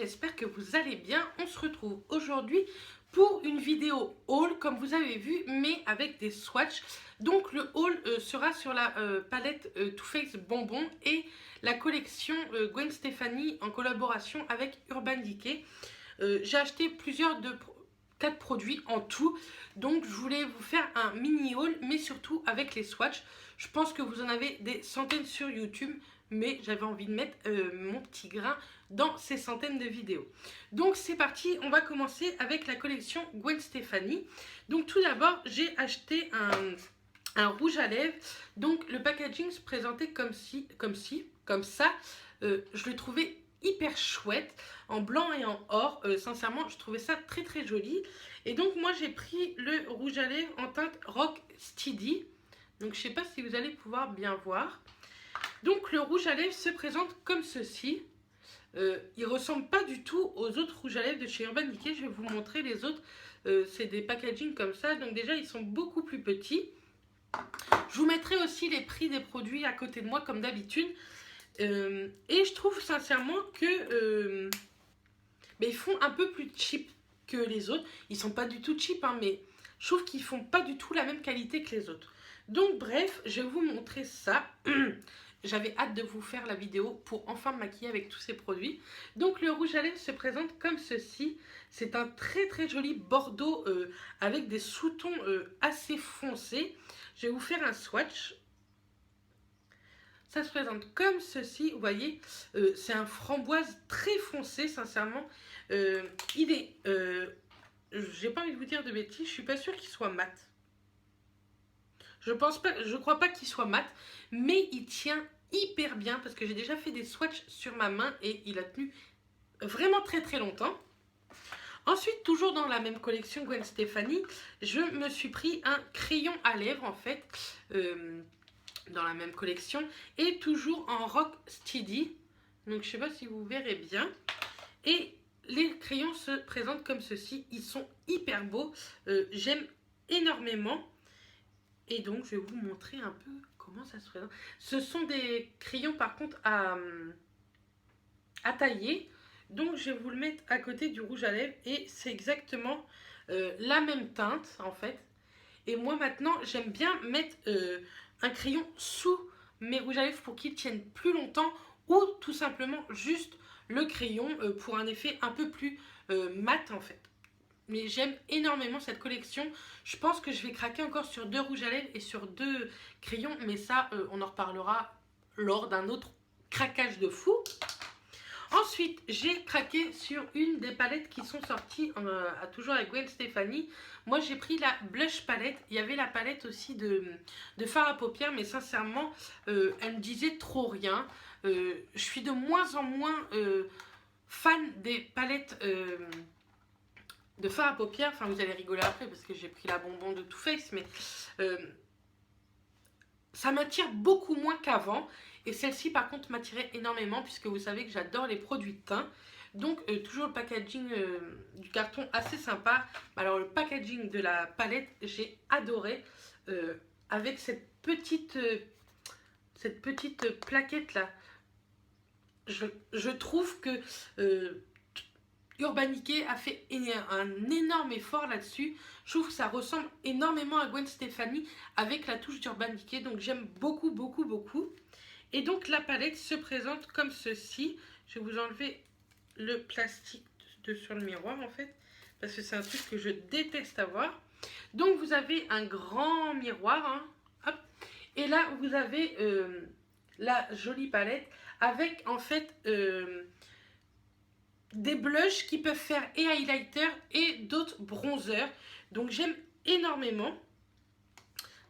j'espère que vous allez bien. On se retrouve aujourd'hui pour une vidéo haul comme vous avez vu, mais avec des swatchs. Donc le haul sera sur la palette Too Faced Bonbon et la collection Gwen Stefani en collaboration avec Urban Decay. J'ai acheté plusieurs de 4 produits en tout, donc je voulais vous faire un mini haul, mais surtout avec les swatchs. Je pense que vous en avez des centaines sur YouTube, mais j'avais envie de mettre mon petit grain dans ces centaines de vidéos. Donc c'est parti, on va commencer avec la collection Gwen Stefani. Donc tout d'abord, j'ai acheté un rouge à lèvres. Donc le packaging se présentait comme ça. Je le trouvais hyper chouette, en blanc et en or. Sincèrement, je trouvais ça très très joli. Et donc moi j'ai pris le rouge à lèvres en teinte Rock Steady. Donc je sais pas si vous allez pouvoir bien voir. Donc le rouge à lèvres se présente comme ceci. Il ressemble pas du tout aux autres rouges à lèvres de chez Urban Decay. Je vais vous montrer les autres. C'est des packaging comme ça. Donc déjà ils sont beaucoup plus petits. Je vous mettrai aussi les prix des produits à côté de moi comme d'habitude. Et je trouve sincèrement que ils font un peu plus cheap que les autres. Ils sont pas du tout cheap, hein, mais je trouve qu'ils font pas du tout la même qualité que les autres. Donc bref, je vais vous montrer ça. J'avais hâte de vous faire la vidéo pour enfin me maquiller avec tous ces produits. Donc le rouge à lèvres se présente comme ceci. C'est un très très joli bordeaux avec des sous-tons assez foncés. Je vais vous faire un swatch. Ça se présente comme ceci, vous voyez, c'est un framboise très foncé, sincèrement. Il est, j'ai pas envie de vous dire de bêtises, je suis pas sûre qu'il soit mat. Je crois pas qu'il soit mat, mais il tient hyper bien parce que j'ai déjà fait des swatchs sur ma main et il a tenu vraiment très très longtemps. Ensuite, toujours dans la même collection Gwen Stefani, je me suis pris un crayon à lèvres en fait. Dans la même collection et toujours en Rock Steady, donc je sais pas si vous verrez bien, et les crayons se présentent comme ceci. Ils sont hyper beaux, j'aime énormément, et donc je vais vous montrer un peu comment ça se présente. Ce sont des crayons par contre à tailler, donc je vais vous le mettre à côté du rouge à lèvres et c'est exactement la même teinte en fait. Et moi maintenant j'aime bien mettre un crayon sous mes rouges à lèvres pour qu'ils tiennent plus longtemps, ou tout simplement juste le crayon pour un effet un peu plus mat en fait. Mais j'aime énormément cette collection. Je pense que je vais craquer encore sur 2 rouges à lèvres et sur 2 crayons, mais ça on en reparlera lors d'un autre craquage de fou. Ensuite, j'ai craqué sur une des palettes qui sont sorties toujours avec Gwen Stefani. Moi, j'ai pris la Blush palette. Il y avait la palette aussi de fard à paupières, mais sincèrement, elle me disait trop rien. Je suis de moins en moins fan des palettes de fard à paupières. Enfin, vous allez rigoler après parce que j'ai pris la bonbon de Too Faced, mais ça m'attire beaucoup moins qu'avant. Et celle-ci par contre m'attirait énormément puisque vous savez que j'adore les produits de teint. Donc toujours le packaging du carton assez sympa. Alors le packaging de la palette j'ai adoré avec cette petite plaquette là. Je trouve que Urban Decay a fait un énorme effort là-dessus. Je trouve que ça ressemble énormément à Gwen Stefani avec la touche d'Urban Decay. Donc j'aime beaucoup beaucoup beaucoup. Et donc la palette se présente comme ceci. Je vais vous enlever le plastique sur le miroir en fait, parce que c'est un truc que je déteste avoir. Donc vous avez un grand miroir, hein, hop, et là vous avez la jolie palette avec en fait des blushs qui peuvent faire et highlighter et d'autres bronzers. Donc j'aime énormément.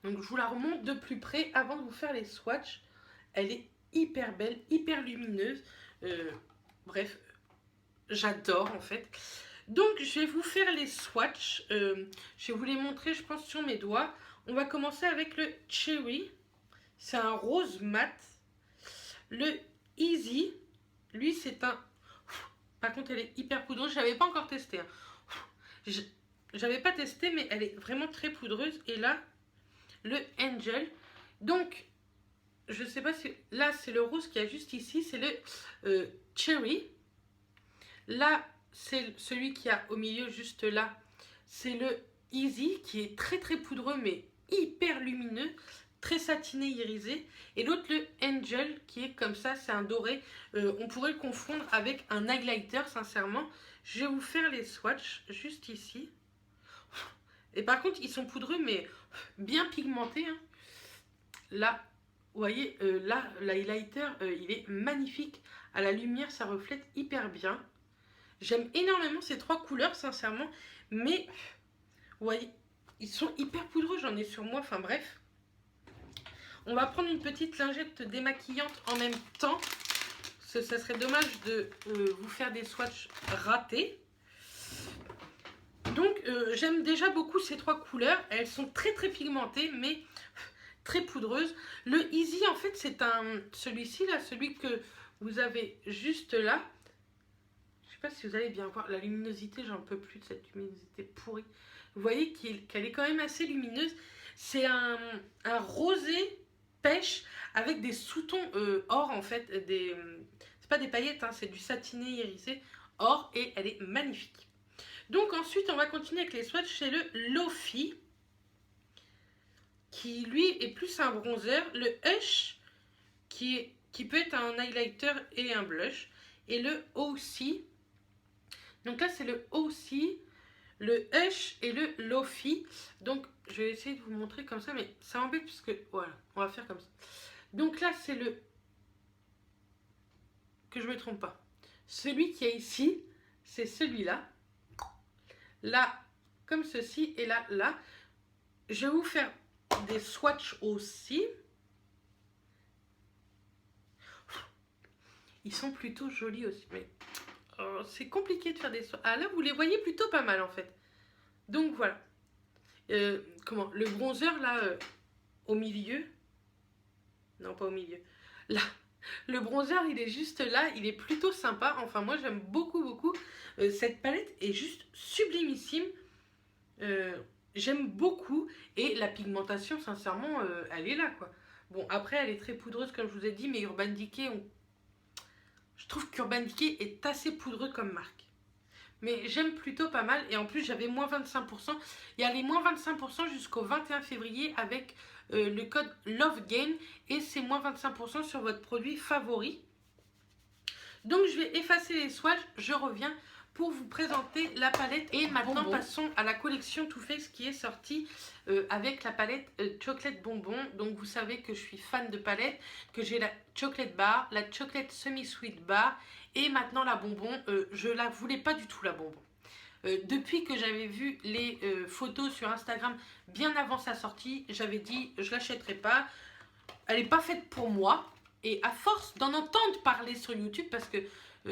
Donc je vous la remonte de plus près avant de vous faire les swatchs. Elle est hyper belle, hyper lumineuse. Bref, j'adore en fait. Donc, je vais vous faire les swatchs. Je vais vous les montrer, je pense, sur mes doigts. On va commencer avec le Cherry. C'est un rose mat. Le Easy, lui, c'est un... Par contre, elle est hyper poudreuse. Je n'avais pas encore testé. Hein. J'avais pas testé, mais elle est vraiment très poudreuse. Et là, le Angel. Donc... Je sais pas si... Là, c'est le rose qu'il y a juste ici. C'est le Cherry. Là, c'est celui qui a au milieu, juste là. C'est le Easy, qui est très très poudreux, mais hyper lumineux, très satiné, irisé. Et l'autre, le Angel, qui est comme ça, c'est un doré. On pourrait le confondre avec un highlighter, sincèrement. Je vais vous faire les swatchs, juste ici. Et par contre, ils sont poudreux, mais bien pigmentés. Hein. Là, vous voyez, là, l'highlighter, il est magnifique. À la lumière, ça reflète hyper bien. J'aime énormément ces trois couleurs, sincèrement. Mais, vous voyez, ils sont hyper poudreux. J'en ai sur moi, enfin bref. On va prendre une petite lingette démaquillante en même temps. Ça serait dommage de vous faire des swatchs ratés. Donc, j'aime déjà beaucoup ces trois couleurs. Elles sont très très pigmentées, mais très poudreuses. Le Easy, en fait, c'est celui-ci, là, celui que vous avez juste là. Je ne sais pas si vous allez bien voir. La luminosité, j'en peux plus de cette luminosité pourrie. Vous voyez qu'elle est quand même assez lumineuse. C'est un rosé pêche avec des sous-tons or, en fait. C'est pas des paillettes, hein, c'est du satiné irisé or et elle est magnifique. Donc ensuite, on va continuer avec les swatchs. C'est le Lofi, qui lui est plus un bronzer. Le Hush, qui peut être un highlighter et un blush. Et le OC. Donc là, c'est le OC, le Hush et le Lofi. Donc, je vais essayer de vous montrer comme ça, mais ça m'embête parce que, voilà, on va faire comme ça. Donc là, c'est le... Que je ne me trompe pas. Celui qui est ici, c'est celui-là. Là, comme ceci, et là, là. Je vais vous faire des swatchs aussi. Ils sont plutôt jolis aussi, mais c'est compliqué de faire des swatchs. Ah là, vous les voyez plutôt pas mal en fait. Donc voilà. Le bronzer là, au milieu. Non, pas au milieu. Là. Le bronzer, il est juste là, il est plutôt sympa. Enfin, moi, j'aime beaucoup, beaucoup. Cette palette est juste sublimissime. J'aime beaucoup. Et la pigmentation, sincèrement, elle est là, quoi. Bon, après, elle est très poudreuse, comme je vous ai dit, mais Urban Decay, je trouve qu'Urban Decay est assez poudreux comme marque. Mais j'aime plutôt pas mal. Et en plus, j'avais moins 25%. Il y a les moins 25% jusqu'au 21 février avec le code LOVEGAIN. Et c'est moins 25% sur votre produit favori. Donc, je vais effacer les swatchs. Je reviens pour vous présenter la palette. Et maintenant, passons à la collection Too Faced qui est sortie avec la palette Chocolate Bonbon. Donc, vous savez que je suis fan de palettes, que j'ai la Chocolate Bar, la Chocolate Semi-Sweet Bar et maintenant la Bonbon. Je la voulais pas du tout, la Bonbon. Depuis que j'avais vu les photos sur Instagram bien avant sa sortie, j'avais dit je l'achèterai pas. Elle n'est pas faite pour moi. Et à force d'en entendre parler sur YouTube, parce que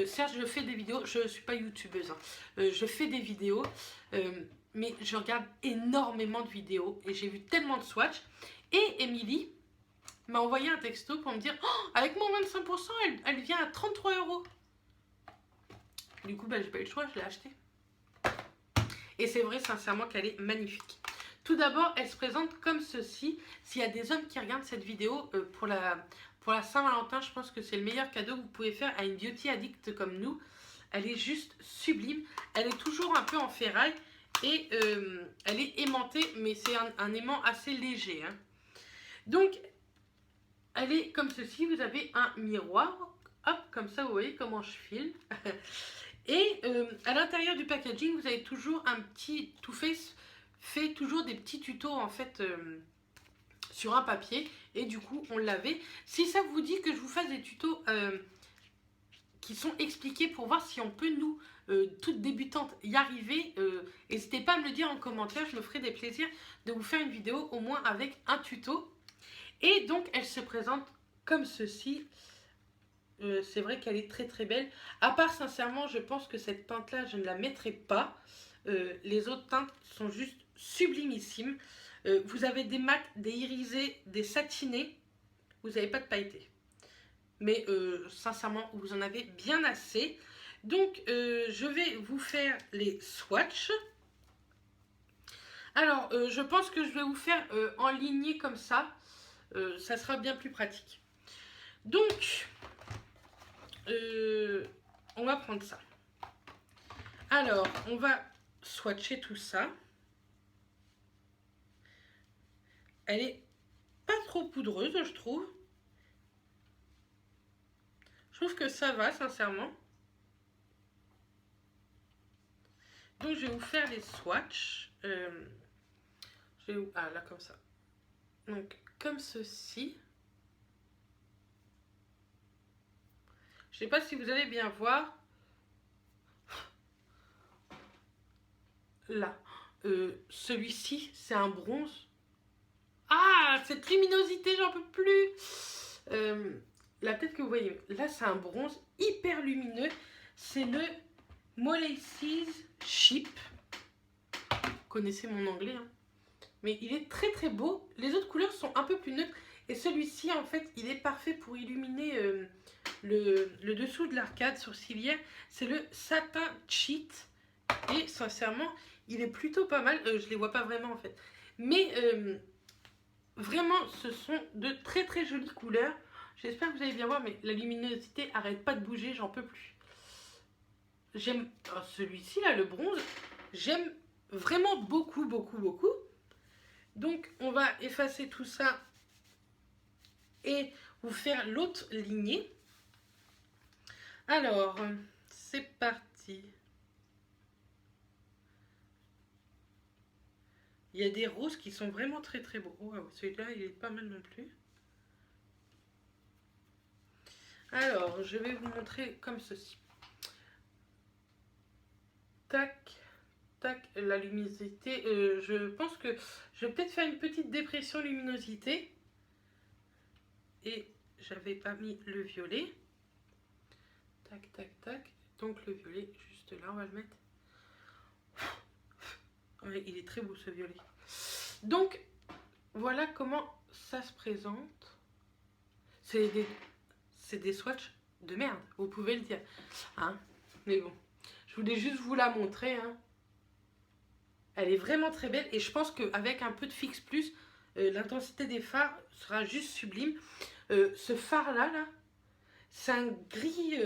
certes je fais des vidéos, je ne suis pas youtubeuse, hein, je fais des vidéos, mais je regarde énormément de vidéos et j'ai vu tellement de swatchs. Et Émilie m'a envoyé un texto pour me dire oh, avec mon 25%, elle vient à 33 €. Du coup, j'ai pas eu le choix, je l'ai acheté. Et c'est vrai sincèrement qu'elle est magnifique. Tout d'abord, elle se présente comme ceci. S'il y a des hommes qui regardent cette vidéo pour la Saint-Valentin, je pense que c'est le meilleur cadeau que vous pouvez faire à une beauty addict comme nous. Elle est juste sublime. Elle est toujours un peu en ferraille et elle est aimantée, mais c'est un aimant assez léger. Hein. Donc, elle est comme ceci. Vous avez un miroir. Hop, comme ça, vous voyez comment je file. Et à l'intérieur du packaging, vous avez toujours un petit Too Faced fait toujours des petits tutos en fait sur un papier et du coup on l'avait. Si ça vous dit que je vous fasse des tutos qui sont expliqués pour voir si on peut nous, toutes débutantes, y arriver, n'hésitez pas à me le dire en commentaire, je me ferai des plaisirs de vous faire une vidéo au moins avec un tuto. Et donc elle se présente comme ceci. C'est vrai qu'elle est très très belle. À part sincèrement, je pense que cette teinte là, je ne la mettrai pas. Les autres teintes sont juste sublimissimes. Vous avez des mats, des irisés, des satinés. Vous n'avez pas de pailletés. Mais sincèrement, vous en avez bien assez. Donc, je vais vous faire les swatchs. Alors, je pense que je vais vous faire en lignée comme ça. Ça sera bien plus pratique. Donc, on va prendre ça. Alors, on va swatcher tout ça. Elle est pas trop poudreuse, je trouve. Je trouve que ça va, sincèrement. Donc, je vais vous faire les swatchs. Ah, là, comme ça. Donc, comme ceci. Je sais pas si vous allez bien voir. Là. Celui-ci, c'est un bronze. Ah, cette luminosité, j'en peux plus. Là, peut-être que vous voyez. Là, c'est un bronze hyper lumineux. C'est le Molecies Chip. Vous connaissez mon anglais, hein. Mais il est très très beau. Les autres couleurs sont un peu plus neutres. Et celui-ci, en fait, il est parfait pour illuminer le dessous de l'arcade sourcilière. C'est le Satin Cheat. Et sincèrement, il est plutôt pas mal. Je les vois pas vraiment, en fait. Mais vraiment, ce sont de très très jolies couleurs. J'espère que vous allez bien voir, mais la luminosité arrête pas de bouger, j'en peux plus. J'aime celui-ci, là, le bronze. J'aime vraiment beaucoup, beaucoup, beaucoup. Donc, on va effacer tout ça et vous faire l'autre lignée. Alors, c'est parti. Il y a des roses qui sont vraiment très très beaux. Oh, celui-là, il est pas mal non plus. Alors, je vais vous montrer comme ceci. Tac, tac, la luminosité. Je pense que je vais peut-être faire une petite dépression luminosité. Et j'avais pas mis le violet. Tac, tac, tac. Donc le violet, juste là, on va le mettre. Ouais, il est très beau ce violet. Donc, voilà comment ça se présente. C'est des swatchs de merde, vous pouvez le dire. Hein, mais bon, je voulais juste vous la montrer. Hein. Elle est vraiment très belle et je pense qu'avec un peu de Fix Plus, l'intensité des fards sera juste sublime. Ce phare-là, c'est un gris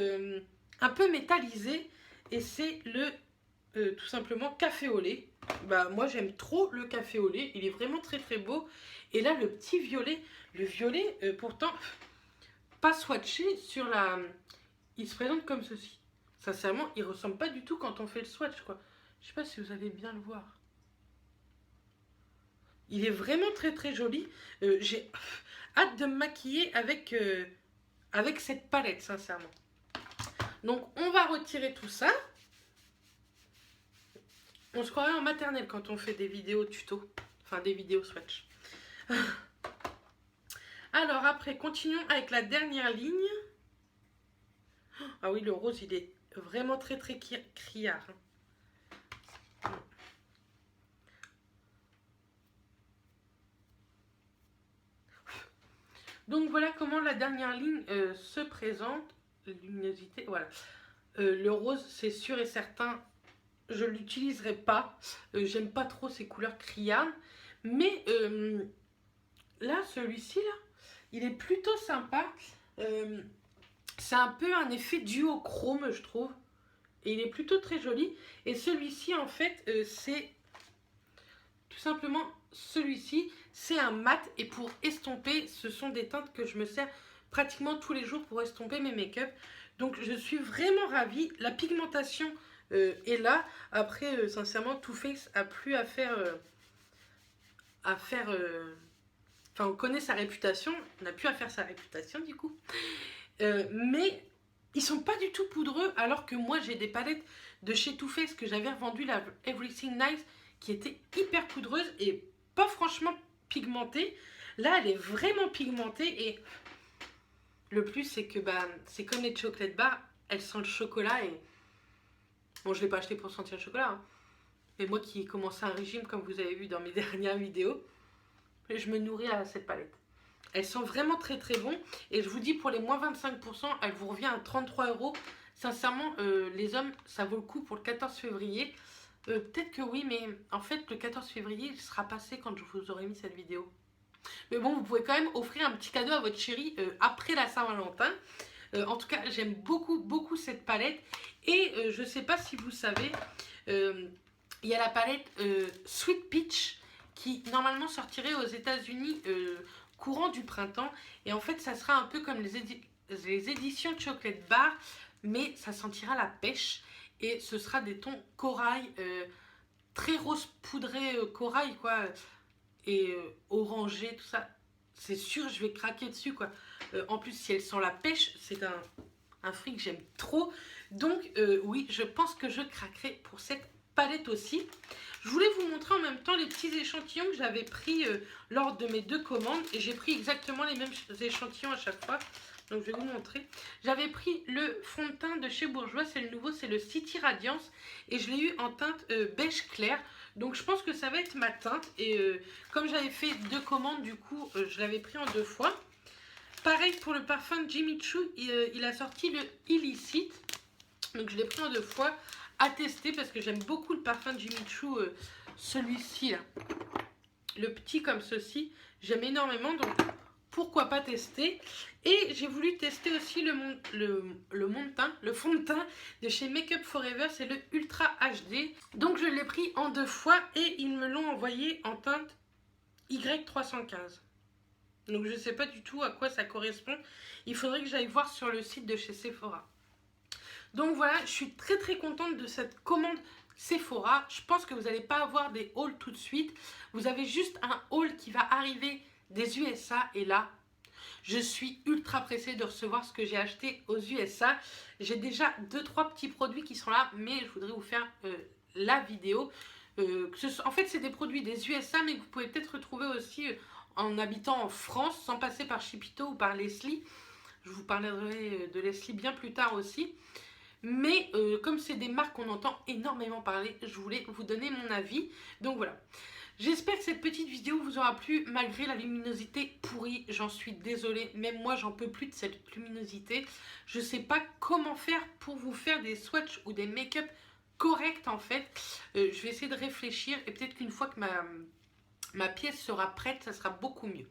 un peu métallisé et c'est le tout simplement café au lait. Bah, moi j'aime trop le café au lait, il est vraiment très très beau. Et là le petit violet, le violet pourtant pas swatché sur la... Il se présente comme ceci. Sincèrement, il ressemble pas du tout quand on fait le swatch, quoi. Je sais pas si vous allez bien le voir. Il est vraiment très très joli. J'ai hâte de me maquiller avec cette palette, sincèrement. Donc, on va retirer tout ça. On se croirait en maternelle quand on fait des vidéos tuto. Enfin, des vidéos swatch. Alors, après, continuons avec la dernière ligne. Ah oui, le rose, il est vraiment très très criard. Donc voilà comment la dernière ligne se présente. Luminosité, voilà. Le rose, c'est sûr et certain, je ne l'utiliserai pas. J'aime pas trop ces couleurs criardes. Mais là, celui-ci, là, il est plutôt sympa. C'est un peu un effet duochrome, je trouve. Et il est plutôt très joli. Et celui-ci, en fait, c'est tout simplement celui-ci. C'est un mat. Et pour estomper, ce sont des teintes que je me sers pratiquement tous les jours pour estomper mes make-up. Donc, je suis vraiment ravie. La pigmentation est là. Après, sincèrement, Too Faced a plus à faire... Enfin, on connaît sa réputation. On n'a plus à faire sa réputation, du coup. Mais... ils sont pas du tout poudreux, alors que moi j'ai des palettes de chez Too Faced que j'avais revendues, la Everything Nice, qui était hyper poudreuse et pas franchement pigmentée. Là, elle est vraiment pigmentée et le plus c'est que bah, c'est comme les chocolate bars, elles sentent le chocolat et bon, je l'ai pas acheté pour sentir le chocolat, hein. Mais moi qui ai commencé un régime, comme vous avez vu dans mes dernières vidéos, je me nourris à cette palette. Elles sont vraiment très très bon. Et je vous dis, pour les moins 25%, elle vous revient à 33 €. Sincèrement, les hommes, ça vaut le coup pour le 14 février. Peut-être que oui, mais en fait, le 14 février, il sera passé quand je vous aurai mis cette vidéo. Mais bon, vous pouvez quand même offrir un petit cadeau à votre chérie après la Saint-Valentin. En tout cas, j'aime beaucoup cette palette. Et je sais pas si vous savez, il y a la palette Sweet Peach qui normalement sortirait aux États-Unis courant du printemps. Et en fait, ça sera un peu comme les éditions Chocolate Bar, mais ça sentira la pêche. Et ce sera des tons corail, très rose poudré corail, quoi. Et orangé, tout ça. C'est sûr, je vais craquer dessus, quoi. En plus, si elle sent la pêche, c'est un fruit que j'aime trop. Donc, oui, je pense que je craquerai pour cette palette aussi. Je voulais vous montrer en même temps les petits échantillons que j'avais pris lors de mes 2 commandes. Et j'ai pris exactement les mêmes échantillons à chaque fois. Donc, je vais vous montrer. J'avais pris le fond de teint de chez Bourjois. C'est le nouveau, c'est le City Radiance. Et je l'ai eu en teinte beige clair. Donc, je pense que ça va être ma teinte. Et comme j'avais fait 2 commandes, du coup, je l'avais pris en 2 fois. Pareil pour le parfum de Jimmy Choo. Il a sorti le Illicit. Donc, je l'ai pris en 2 fois à tester parce que j'aime beaucoup le parfum de Jimmy Choo. Celui-ci, là. Le petit comme ceci. J'aime énormément. Donc, pourquoi pas tester. Et j'ai voulu tester aussi le fond de teint de chez Make Up Forever, c'est le Ultra HD. Donc je l'ai pris en 2 fois et ils me l'ont envoyé en teinte Y315. Donc je ne sais pas du tout à quoi ça correspond. Il faudrait que j'aille voir sur le site de chez Sephora. Donc voilà, je suis très contente de cette commande Sephora. Je pense que vous n'allez pas avoir des hauls tout de suite. Vous avez juste un haul qui va arriver des USA et là, je suis ultra pressée de recevoir ce que j'ai acheté aux USA. J'ai déjà 2-3 petits produits qui sont là, mais je voudrais vous faire la vidéo. En fait, c'est des produits des USA, mais que vous pouvez peut-être retrouver aussi en habitant en France, sans passer par Chipito ou par Leslie. Je vous parlerai de Leslie bien plus tard aussi. Mais comme c'est des marques qu'on entend énormément parler, je voulais vous donner mon avis. Donc voilà. J'espère que cette petite vidéo vous aura plu malgré la luminosité pourrie. J'en suis désolée, même moi j'en peux plus de cette luminosité. Je sais pas comment faire pour vous faire des swatchs ou des make-up corrects en fait. Je vais essayer de réfléchir et peut-être qu'une fois que ma pièce sera prête, ça sera beaucoup mieux.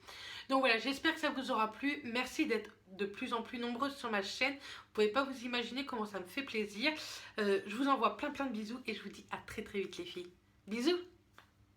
Donc voilà, j'espère que ça vous aura plu. Merci d'être de plus en plus nombreuses sur ma chaîne. Vous pouvez pas vous imaginer comment ça me fait plaisir. Je vous envoie plein de bisous et je vous dis à très vite les filles. Bisous!